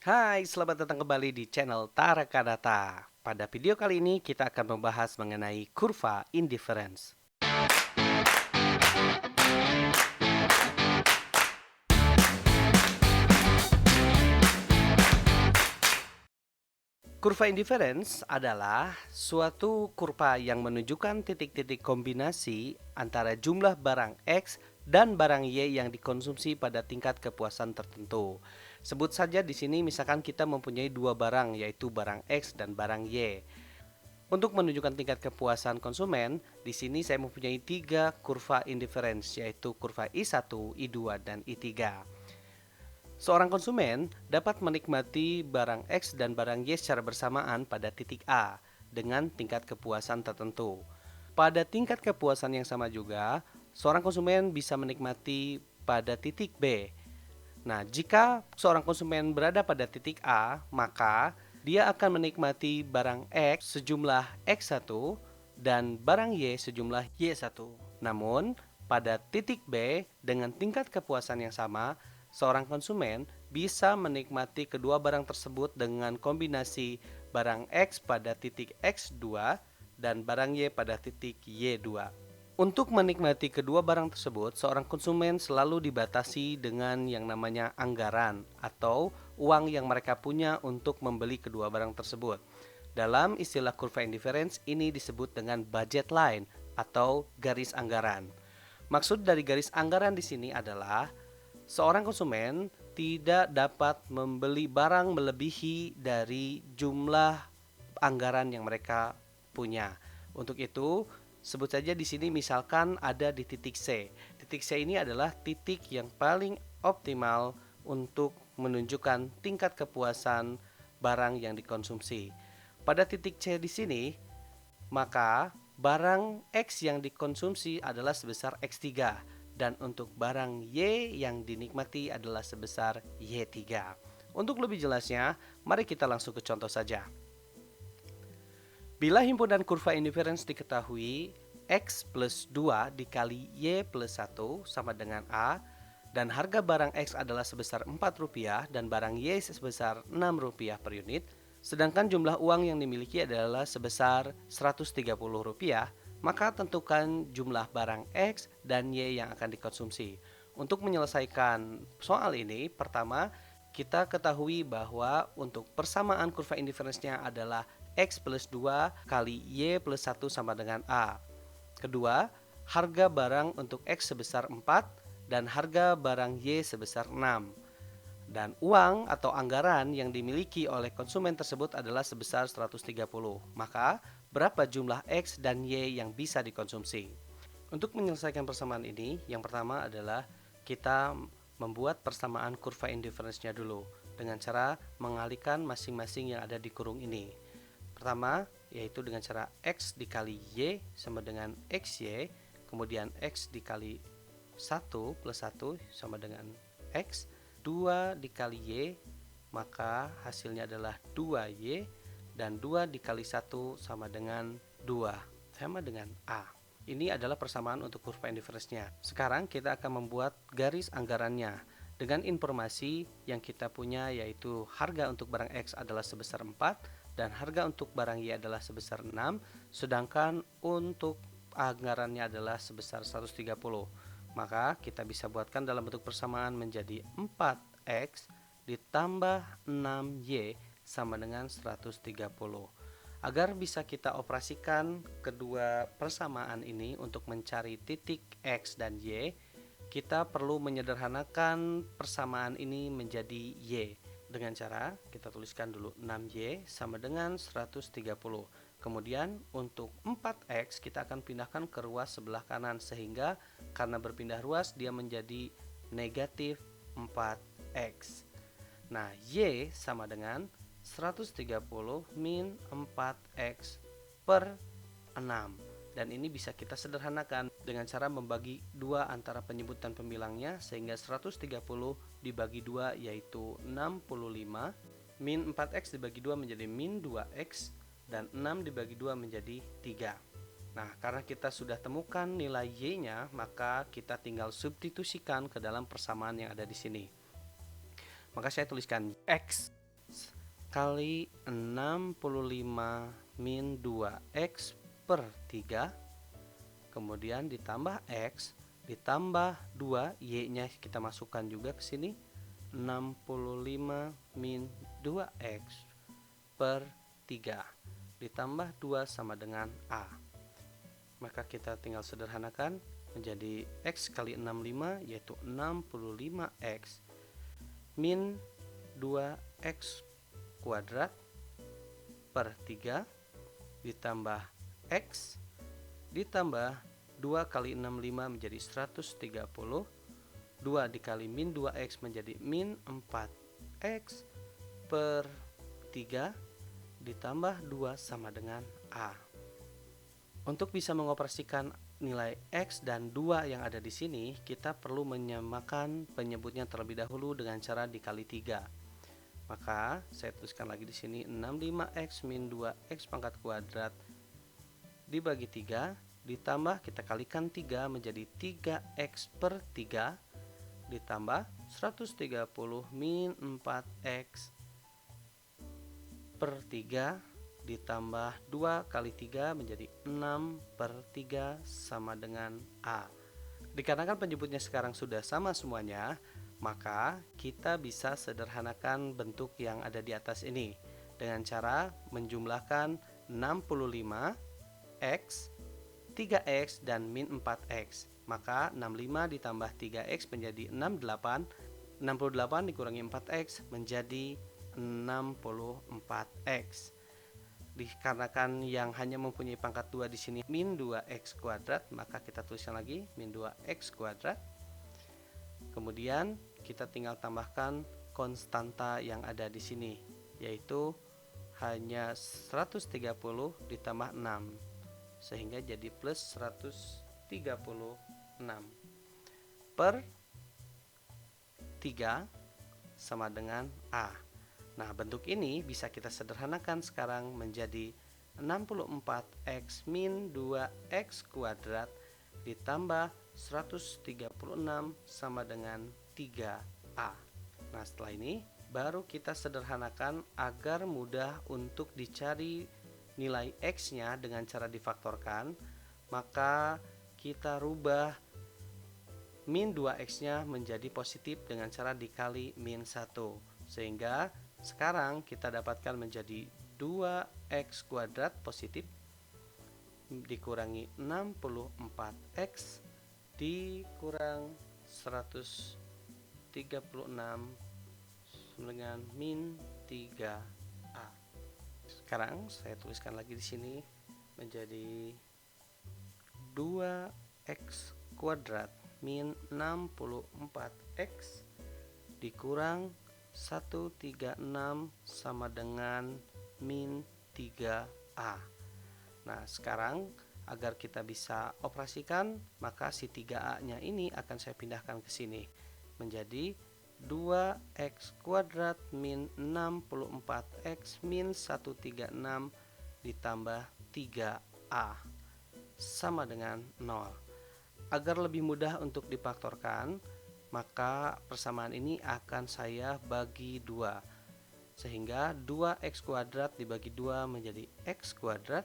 Hai, selamat datang kembali di channel Taraka Data. Pada video kali ini kita akan membahas mengenai kurva indifference. Kurva indifference adalah suatu kurva yang menunjukkan titik-titik kombinasi antara jumlah barang X dan barang Y yang dikonsumsi pada tingkat kepuasan tertentu. Sebut saja di sini misalkan kita mempunyai dua barang, yaitu barang X dan barang Y. Untuk menunjukkan tingkat kepuasan konsumen, di sini saya mempunyai tiga kurva indifference, yaitu kurva I1, I2, dan I3. Seorang konsumen dapat menikmati barang X dan barang Y secara bersamaan pada titik A dengan tingkat kepuasan tertentu. Pada tingkat kepuasan yang sama juga, seorang konsumen bisa menikmati pada titik B. Nah, jika seorang konsumen berada pada titik A, maka dia akan menikmati barang X sejumlah X1 dan barang Y sejumlah Y1. Namun, pada titik B dengan tingkat kepuasan yang sama, seorang konsumen bisa menikmati kedua barang tersebut dengan kombinasi barang X pada titik X2 dan barang Y pada titik Y2. Untuk menikmati kedua barang tersebut, seorang konsumen selalu dibatasi dengan yang namanya anggaran atau uang yang mereka punya untuk membeli kedua barang tersebut. Dalam istilah kurva indifference, ini disebut dengan budget line atau garis anggaran. Maksud dari garis anggaran di sini adalah seorang konsumen tidak dapat membeli barang melebihi dari jumlah anggaran yang mereka punya. Untuk itu, sebut saja di sini misalkan ada di titik C. Titik C ini adalah titik yang paling optimal untuk menunjukkan tingkat kepuasan barang yang dikonsumsi. Pada titik C di sini, maka barang X yang dikonsumsi adalah sebesar X3 dan untuk barang Y yang dinikmati adalah sebesar Y3. Untuk lebih jelasnya, mari kita langsung ke contoh saja. Bila himpunan kurva indifference diketahui, X plus 2 dikali Y plus 1 sama dengan A, dan harga barang X adalah sebesar Rp4 dan barang Y sebesar Rp6 per unit, sedangkan jumlah uang yang dimiliki adalah sebesar Rp130, maka tentukan jumlah barang X dan Y yang akan dikonsumsi. Untuk menyelesaikan soal ini, pertama kita ketahui bahwa untuk persamaan kurva indifference-nya adalah X plus 2 kali Y plus 1 sama dengan A. Kedua, harga barang untuk X sebesar 4 dan harga barang Y sebesar 6. Dan uang atau anggaran yang dimiliki oleh konsumen tersebut adalah sebesar 130. Maka, berapa jumlah X dan Y yang bisa dikonsumsi? Untuk menyelesaikan persamaan ini, yang pertama adalah kita membuat persamaan kurva indifference-nya dulu dengan cara mengalihkan masing-masing yang ada di kurung ini. Pertama, yaitu dengan cara X dikali Y sama dengan XY, kemudian X dikali 1 plus 1 sama dengan X, 2 dikali Y, maka hasilnya adalah 2Y, dan 2 dikali 1 sama dengan 2, sama dengan A. Ini adalah persamaan untuk kurva indifference-nya. Sekarang kita akan membuat garis anggarannya dengan informasi yang kita punya, yaitu harga untuk barang X adalah sebesar 4 dan harga untuk barang Y adalah sebesar 6, sedangkan untuk anggarannya adalah sebesar 130. Maka kita bisa buatkan dalam bentuk persamaan menjadi 4X ditambah 6Y sama dengan 130. Agar bisa kita operasikan kedua persamaan ini untuk mencari titik X dan Y, kita perlu menyederhanakan persamaan ini menjadi Y. Dengan cara kita tuliskan dulu 6Y sama dengan 130. Kemudian untuk 4X kita akan pindahkan ke ruas sebelah kanan, sehingga karena berpindah ruas dia menjadi negatif 4X. Nah, Y sama dengan 130 min 4X per 6. Dan ini bisa kita sederhanakan dengan cara membagi 2 antara penyebut dan pembilangnya, sehingga 130 dibagi 2 yaitu 65, min 4X dibagi 2 menjadi min 2X, dan 6 dibagi 2 menjadi 3. Nah, karena kita sudah temukan nilai Y-nya, maka kita tinggal substitusikan ke dalam persamaan yang ada di sini. Maka saya tuliskan X kali 65 min 2x per 3, kemudian ditambah x, ditambah 2, y-nya kita masukkan juga ke sini, 65 min 2x per 3, ditambah 2 sama dengan A. Maka kita tinggal sederhanakan menjadi x kali 65, yaitu 65x min 2x kuadrat per 3 ditambah x ditambah 2 kali 65 menjadi 130, 2 dikali min 2x menjadi min 4x per 3 ditambah 2 sama dengan A. Untuk bisa mengoperasikan nilai x dan 2 yang ada di sini, kita perlu menyamakan penyebutnya terlebih dahulu dengan cara dikali 3. Maka saya tuliskan lagi di sini 65x min 2x pangkat kuadrat dibagi 3 ditambah kita kalikan 3 menjadi 3x per 3 ditambah 130 min 4x per 3 ditambah 2 kali 3 menjadi 6 per 3 sama dengan A. Dikarenakan penyebutnya sekarang sudah sama semuanya, maka kita bisa sederhanakan bentuk yang ada di atas ini dengan cara menjumlahkan 65x, 3x, dan min 4x. Maka 65 ditambah 3x menjadi 68, 68 dikurangi 4x menjadi 64x. Dikarenakan yang hanya mempunyai pangkat 2 di sini min 2x kuadrat, maka kita tuliskan lagi min 2x kuadrat. Kemudian kita tinggal tambahkan konstanta yang ada di sini, yaitu hanya 130 ditambah 6, sehingga jadi plus 136 per 3 sama dengan A. Nah, bentuk ini bisa kita sederhanakan sekarang menjadi 64x min 2x kuadrat ditambah 136 sama dengan 3A. Nah, setelah ini baru kita sederhanakan agar mudah untuk dicari nilai x-nya dengan cara difaktorkan. Maka kita rubah min 2x-nya menjadi positif dengan cara dikali min 1. Sehingga sekarang kita dapatkan menjadi 2x kuadrat positif dikurangi 64x dikurang 136 dengan min 3A. Sekarang saya tuliskan lagi di sini menjadi 2x kuadrat min 64x dikurang 136 sama dengan min 3A. Nah, sekarang agar kita bisa operasikan, maka si 3A-nya ini akan saya pindahkan ke sini menjadi 2x kuadrat min 64x min 136 ditambah 3A sama dengan 0. Agar lebih mudah untuk difaktorkan, maka persamaan ini akan saya bagi 2, sehingga 2x kuadrat dibagi 2 menjadi x kuadrat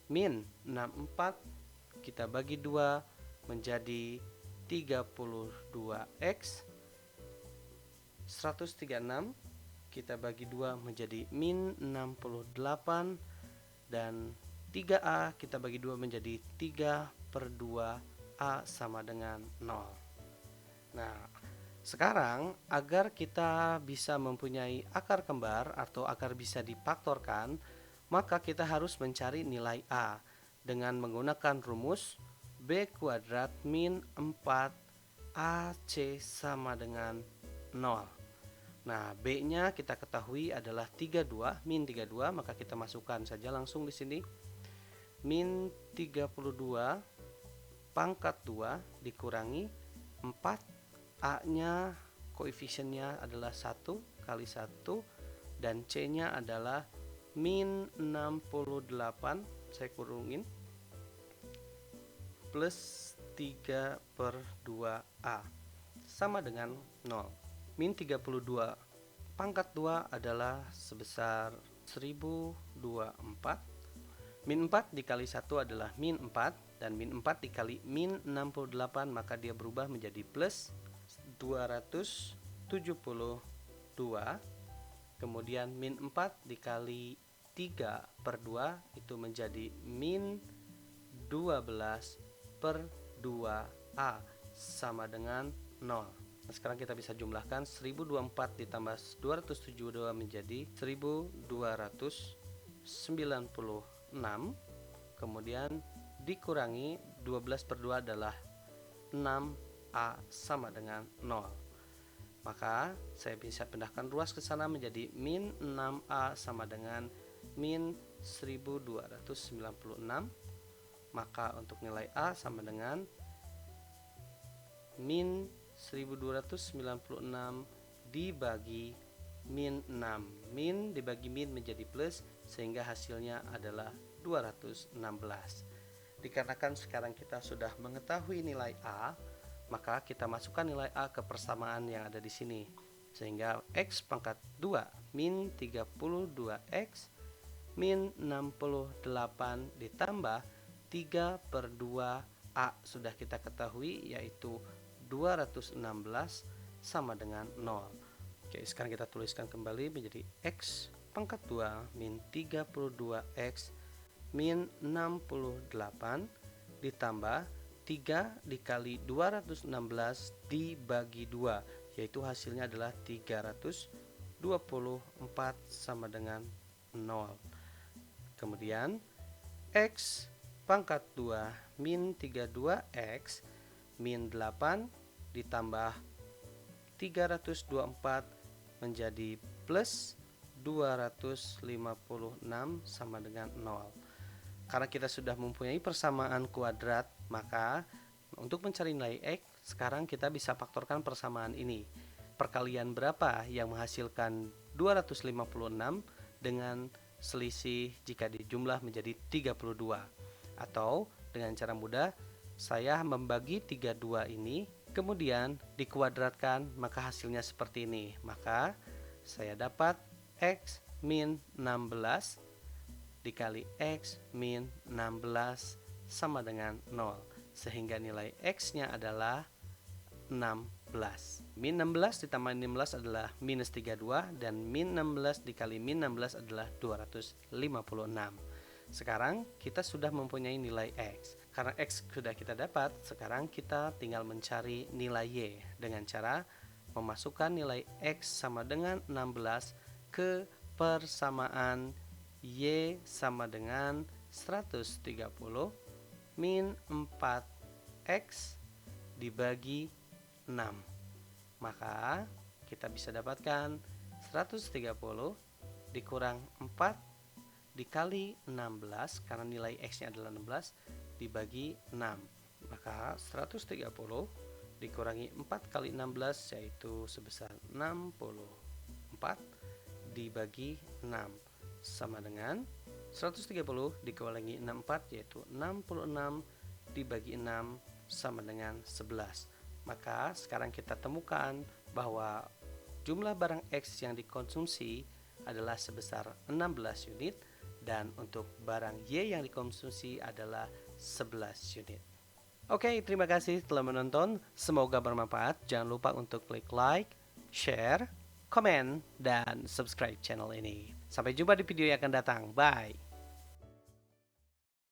min 64 kita bagi 2 menjadi 32x, 136 kita bagi 2 menjadi min 68, dan 3A kita bagi 2 menjadi 3/2A sama dengan 0. Nah, sekarang agar kita bisa mempunyai akar kembar atau akar bisa difaktorkan, maka kita harus mencari nilai A dengan menggunakan rumus B kuadrat min 4AC sama dengan 0. Nah, B-nya kita ketahui adalah 32, min 32, maka kita masukkan saja langsung di sini. Min 32 pangkat 2 dikurangi 4, A-nya koefisiennya adalah 1 kali 1, dan C-nya adalah min 68, saya kurungin, plus 3/2A sama dengan 0. Min 32 pangkat 2 adalah sebesar 1024. Min 4 dikali 1 adalah min 4, dan min 4 dikali min 68, maka dia berubah menjadi plus 272. Kemudian min 4 dikali 3 per 2 itu menjadi min 12 per 2A sama dengan 0. Nah, sekarang kita bisa jumlahkan 1024 ditambah 272 menjadi 1296. Kemudian dikurangi 12 per 2 adalah 6A sama dengan 0. Maka saya bisa pindahkan ruas ke sana menjadi min 6A sama dengan min 1296. Maka untuk nilai A sama dengan min 1296 dibagi min 6. Min dibagi min menjadi plus, sehingga hasilnya adalah 216. Dikarenakan sekarang kita sudah mengetahui nilai A, maka kita masukkan nilai A ke persamaan yang ada di sini. Sehingga X pangkat 2 min 32X min 68 ditambah 3 per 2 A sudah kita ketahui, yaitu 216 sama dengan 0. Oke, sekarang kita tuliskan kembali menjadi X pangkat 2 min 32X min 68 ditambah 3 dikali 216 dibagi 2, yaitu hasilnya adalah 324 sama dengan 0. Kemudian X pangkat 2 min 32X min 8 ditambah 324 menjadi plus 256 sama dengan 0. Karena kita sudah mempunyai persamaan kuadrat, maka untuk mencari nilai X, sekarang kita bisa faktorkan persamaan ini. Perkalian berapa yang menghasilkan 256 dengan selisih jika dijumlah menjadi 32? Atau dengan cara mudah, saya membagi 32 ini, kemudian dikuadratkan, maka hasilnya seperti ini. Maka saya dapat X min 16 dikali X min 16 sama dengan 0, sehingga nilai X nya adalah 16. Min 16 ditambah 16 adalah minus 32, dan min 16 dikali min 16 adalah 256. Sekarang kita sudah mempunyai nilai X. Karena X sudah kita dapat, sekarang kita tinggal mencari nilai Y dengan cara memasukkan nilai X sama dengan 16 ke persamaan Y sama dengan 130 min 4X dibagi 6. Maka kita bisa dapatkan 130 dikurang 4 dikali 16, karena nilai X nya adalah 16, dibagi 6. Maka 130 dikurangi 4 kali 16, yaitu sebesar 64 dibagi 6 sama dengan 130 dikurangi 64, yaitu 66 dibagi 6 sama dengan 11. Maka sekarang kita temukan bahwa jumlah barang X yang dikonsumsi adalah sebesar 16 unit, dan untuk barang Y yang dikonsumsi adalah 11 unit. Oke, terima kasih telah menonton. Semoga bermanfaat. Jangan lupa untuk klik like, share, komen, dan subscribe channel ini. Sampai jumpa di video yang akan datang. Bye.